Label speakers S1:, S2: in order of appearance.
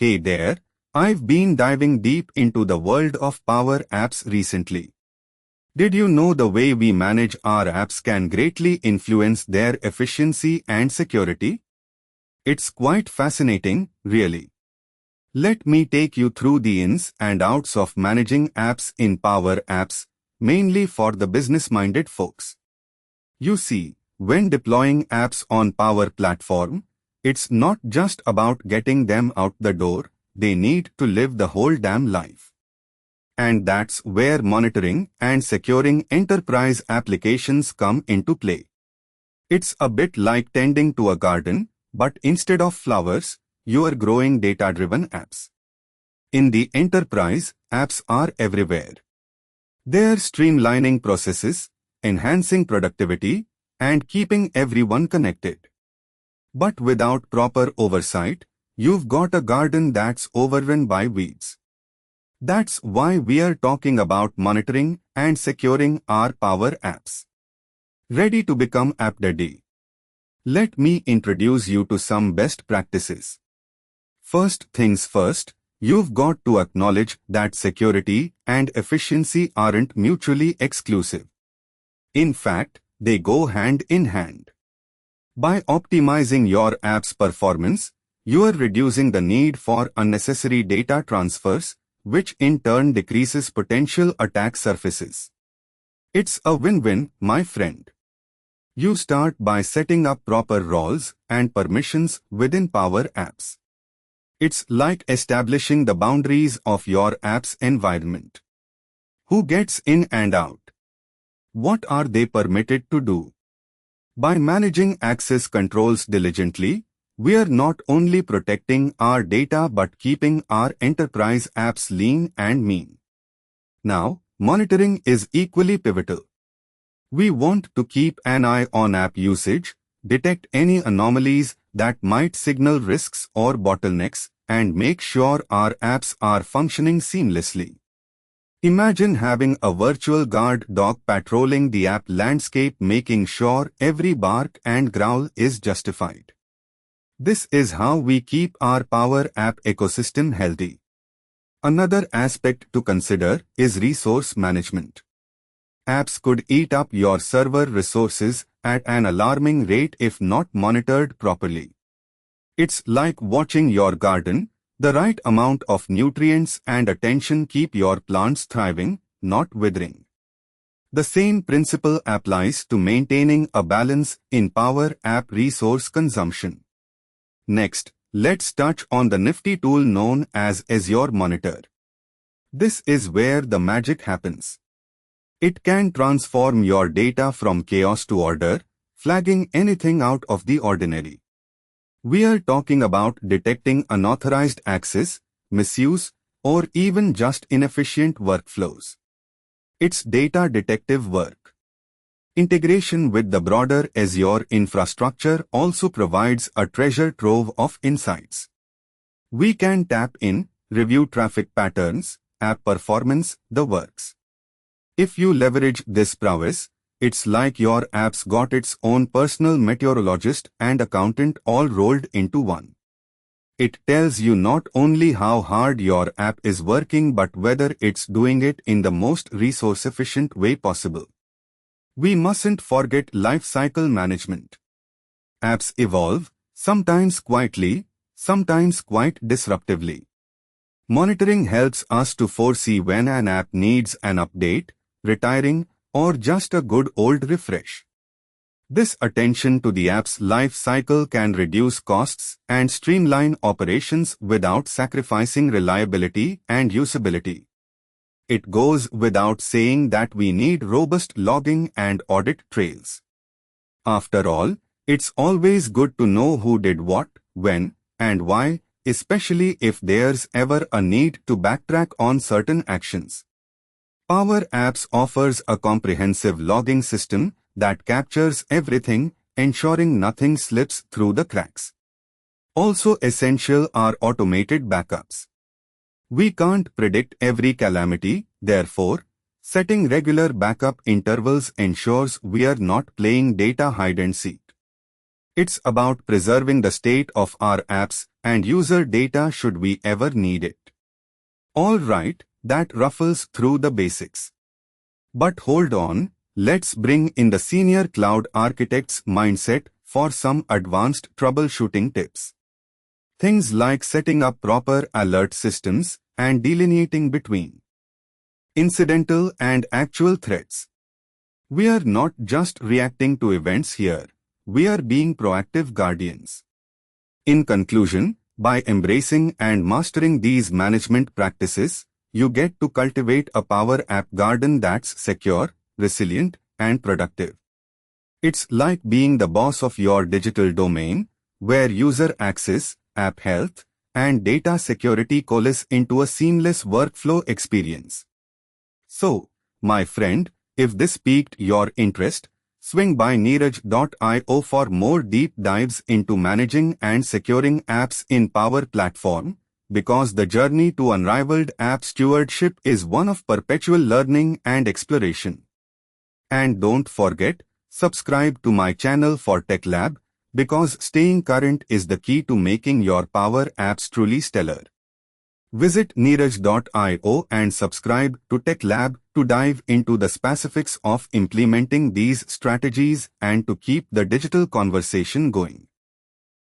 S1: Hey there, I've been diving deep into the world of Power Apps recently. Did you know the way we manage our apps can greatly influence their efficiency and security? It's quite fascinating, really. Let me take you through the ins and outs of managing apps in Power Apps, mainly for the business-minded folks. You see, when deploying apps on Power Platform, it's not just about getting them out the door, they need to live the whole damn life. And that's where monitoring and securing enterprise applications come into play. It's a bit like tending to a garden, but instead of flowers, you are growing data-driven apps. In the enterprise, apps are everywhere. They're streamlining processes, enhancing productivity, and keeping everyone connected. But without proper oversight, you've got a garden that's overrun by weeds. That's why we are talking about monitoring and securing our Power Apps. Ready to become app daddy? Let me introduce you to some best practices. First things first, you've got to acknowledge that security and efficiency aren't mutually exclusive. In fact, they go hand in hand. By optimizing your app's performance, you are reducing the need for unnecessary data transfers, which in turn decreases potential attack surfaces. It's a win-win, my friend. You start by setting up proper roles and permissions within Power Apps. It's like establishing the boundaries of your app's environment. Who gets in and out? What are they permitted to do? By managing access controls diligently, we are not only protecting our data but keeping our enterprise apps lean and mean. Now, monitoring is equally pivotal. We want to keep an eye on app usage, detect any anomalies that might signal risks or bottlenecks, and make sure our apps are functioning seamlessly. Imagine having a virtual guard dog patrolling the app landscape, making sure every bark and growl is justified. This is how we keep our Power App ecosystem healthy. Another aspect to consider is resource management. Apps could eat up your server resources at an alarming rate if not monitored properly. It's like watching your garden. The right amount of nutrients and attention keep your plants thriving, not withering. The same principle applies to maintaining a balance in Power App resource consumption. Next, let's touch on the nifty tool known as Azure Monitor. This is where the magic happens. It can transform your data from chaos to order, flagging anything out of the ordinary. We are talking about detecting unauthorized access, misuse, or even just inefficient workflows. It's data detective work. Integration with the broader Azure infrastructure also provides a treasure trove of insights. We can tap in, review traffic patterns, app performance, the works. If you leverage this prowess, it's like your app's got its own personal meteorologist and accountant all rolled into one. It tells you not only how hard your app is working but whether it's doing it in the most resource-efficient way possible. We mustn't forget lifecycle management. Apps evolve, sometimes quietly, sometimes quite disruptively. Monitoring helps us to foresee when an app needs an update, retiring, or just a good old refresh. This attention to the app's life cycle can reduce costs and streamline operations without sacrificing reliability and usability. It goes without saying that we need robust logging and audit trails. After all, it's always good to know who did what, when, and why, especially if there's ever a need to backtrack on certain actions. Power Apps offers a comprehensive logging system that captures everything, ensuring nothing slips through the cracks. Also essential are automated backups. We can't predict every calamity, therefore, setting regular backup intervals ensures we are not playing data hide and seek. It's about preserving the state of our apps and user data should we ever need it. Alright, that ruffles through the basics. But hold on, let's bring in the senior cloud architect's mindset for some advanced troubleshooting tips. Things like setting up proper alert systems and delineating between incidental and actual threats. We are not just reacting to events here. We are being proactive guardians. In conclusion, by embracing and mastering these management practices, you get to cultivate a Power App garden that's secure, resilient, and productive. It's like being the boss of your digital domain, where user access, app health, and data security coalesce into a seamless workflow experience. So, my friend, if this piqued your interest, swing by neeraj.io for more deep dives into managing and securing apps in Power Platform, because the journey to unrivaled app stewardship is one of perpetual learning and exploration. And don't forget, subscribe to my channel for Tech Lab, because staying current is the key to making your Power Apps truly stellar. Visit neeraj.io and subscribe to Tech Lab to dive into the specifics of implementing these strategies and to keep the digital conversation going.